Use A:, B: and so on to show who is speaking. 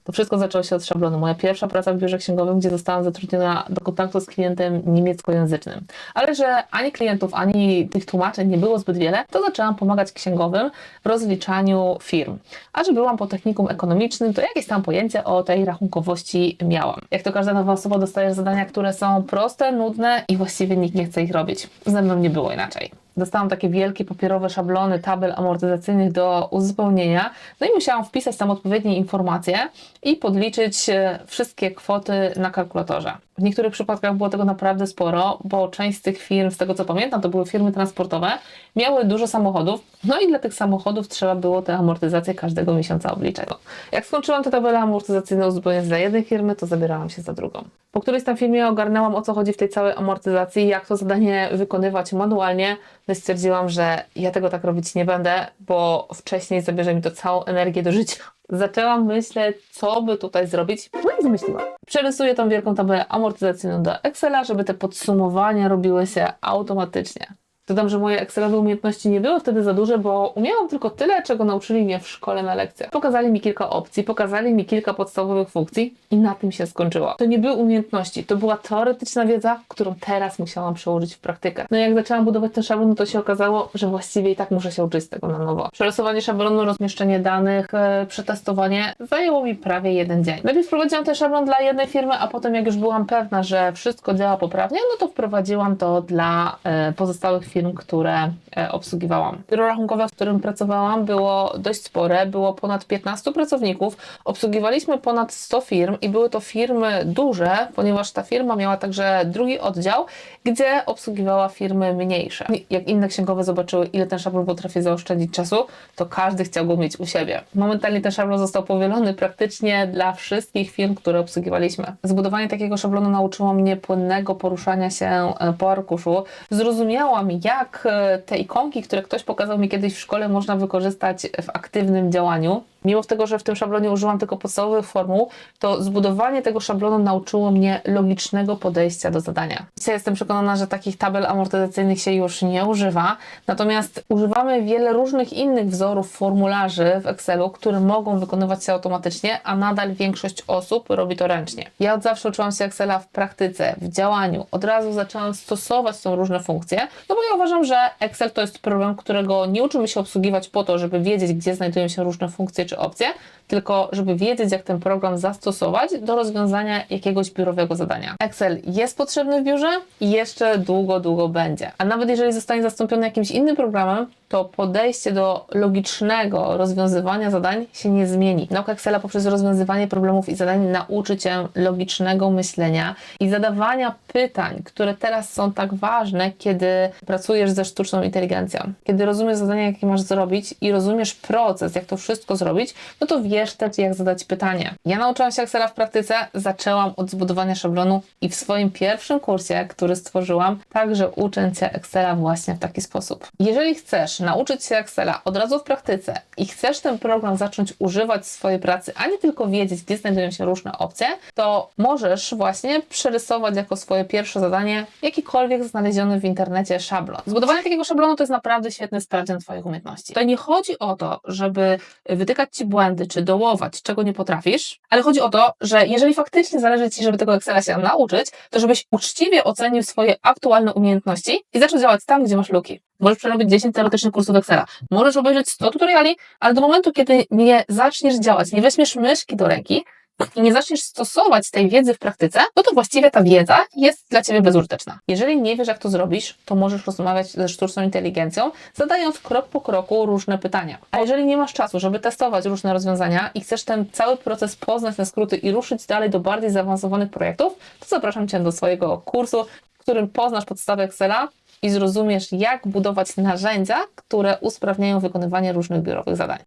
A: To wszystko zaczęło się od szablonu. Moja pierwsza praca w biurze księgowym, gdzie zostałam zatrudniona do kontaktu z klientem niemieckojęzycznym. Ale że ani klientów, ani tych tłumaczeń nie było zbyt wiele, to zaczęłam pomagać księgowym w rozliczaniu firm. A że byłam po technikum ekonomicznym, to jakieś tam pojęcie o tej rachunkowości miałam. Jak to każda nowa osoba, dostaje zadania, które są proste, nudne i właściwie nikt nie chce ich robić. Ze mną nie było inaczej. Dostałam takie wielkie papierowe szablony tabel amortyzacyjnych do uzupełnienia, no i musiałam wpisać tam odpowiednie informacje i podliczyć wszystkie kwoty na kalkulatorze. W niektórych przypadkach było tego naprawdę sporo, bo część z tych firm, z tego co pamiętam, to były firmy transportowe, miały dużo samochodów, no i dla tych samochodów trzeba było te amortyzacje każdego miesiąca obliczać. Jak skończyłam te tabele amortyzacyjne uzupełniać dla jednej firmy, to zabierałam się za drugą. Po którejś tam firmie ogarnęłam, o co chodzi w tej całej amortyzacji, jak to zadanie wykonywać manualnie, no i stwierdziłam, że ja tego tak robić nie będę, bo wcześniej zabierze mi to całą energię do życia. Zaczęłam myśleć, co by tutaj zrobić, no i wymyśliłam. Przerysuję tą wielką tabelę amortyzacyjną do Excela, żeby te podsumowania robiły się automatycznie. Dodam, że moje Excelowe umiejętności nie były wtedy za duże, bo umiałam tylko tyle, czego nauczyli mnie w szkole na lekcjach. Pokazali mi kilka opcji, pokazali mi kilka podstawowych funkcji i na tym się skończyło. To nie były umiejętności, to była teoretyczna wiedza, którą teraz musiałam przełożyć w praktykę. No i jak zaczęłam budować ten szablon, to się okazało, że właściwie i tak muszę się uczyć tego na nowo. Przerysowanie szablonu, rozmieszczenie danych, przetestowanie zajęło mi prawie jeden dzień. Najpierw wprowadziłam ten szablon dla jednej firmy, a potem jak już byłam pewna, że wszystko działa poprawnie, no to wprowadziłam to dla pozostałych firm, które obsługiwałam. Biuro rachunkowe, w którym pracowałam, było dość spore, było ponad 15 pracowników, obsługiwaliśmy ponad 100 firm i były to firmy duże, ponieważ ta firma miała także drugi oddział, gdzie obsługiwała firmy mniejsze. Jak inne księgowe zobaczyły, ile ten szablon potrafi zaoszczędzić czasu, to każdy chciał go mieć u siebie. Momentalnie ten szablon został powielony praktycznie dla wszystkich firm, które obsługiwaliśmy. Zbudowanie takiego szablonu nauczyło mnie płynnego poruszania się po arkuszu. Zrozumiałam, jak te ikonki, które ktoś pokazał mi kiedyś w szkole, można wykorzystać w aktywnym działaniu. Mimo tego, że w tym szablonie użyłam tylko podstawowych formuł, to zbudowanie tego szablonu nauczyło mnie logicznego podejścia do zadania. Dzisiaj jestem przekonana, że takich tabel amortyzacyjnych się już nie używa, natomiast używamy wiele różnych innych wzorów formularzy w Excelu, które mogą wykonywać się automatycznie, a nadal większość osób robi to ręcznie. Ja od zawsze uczyłam się Excela w praktyce, w działaniu. Od razu zaczęłam stosować tą różne funkcje, no bo ja uważam, że Excel to jest program, którego nie uczymy się obsługiwać po to, żeby wiedzieć, gdzie znajdują się różne funkcje czy opcje, tylko żeby wiedzieć, jak ten program zastosować do rozwiązania jakiegoś biurowego zadania. Excel jest potrzebny w biurze i jeszcze długo, długo będzie. A nawet jeżeli zostanie zastąpiony jakimś innym programem, to podejście do logicznego rozwiązywania zadań się nie zmieni. Nauka Excela poprzez rozwiązywanie problemów i zadań nauczy Cię logicznego myślenia i zadawania pytań, które teraz są tak ważne, kiedy pracujesz ze sztuczną inteligencją. Kiedy rozumiesz zadania, jakie masz zrobić i rozumiesz proces, jak to wszystko zrobić, no to wiesz też, jak zadać pytanie. Ja nauczyłam się Excela w praktyce, zaczęłam od zbudowania szablonu i w swoim pierwszym kursie, który stworzyłam, także uczę Cię Excela właśnie w taki sposób. Jeżeli chcesz nauczyć się Excela od razu w praktyce i chcesz ten program zacząć używać w swojej pracy, a nie tylko wiedzieć, gdzie znajdują się różne opcje, to możesz właśnie przerysować jako swoje pierwsze zadanie jakikolwiek znaleziony w internecie szablon. Zbudowanie takiego szablonu to jest naprawdę świetny sprawdzian Twoich umiejętności. Tutaj nie chodzi o to, żeby wytykać Ci błędy, czy dołować, czego nie potrafisz, ale chodzi o to, że jeżeli faktycznie zależy Ci, żeby tego Excela się nauczyć, to żebyś uczciwie ocenił swoje aktualne umiejętności i zaczął działać tam, gdzie masz luki. Możesz przerobić 10 teoretycznych kursów Excela, możesz obejrzeć 100 tutoriali, ale do momentu, kiedy nie zaczniesz działać, nie weźmiesz myszki do ręki i nie zaczniesz stosować tej wiedzy w praktyce, no to właściwie ta wiedza jest dla Ciebie bezużyteczna. Jeżeli nie wiesz, jak to zrobisz, to możesz rozmawiać ze sztuczną inteligencją, zadając krok po kroku różne pytania. A jeżeli nie masz czasu, żeby testować różne rozwiązania i chcesz ten cały proces poznać na skróty i ruszyć dalej do bardziej zaawansowanych projektów, to zapraszam Cię do swojego kursu, w którym poznasz podstawy Excela i zrozumiesz, jak budować narzędzia, które usprawniają wykonywanie różnych biurowych zadań.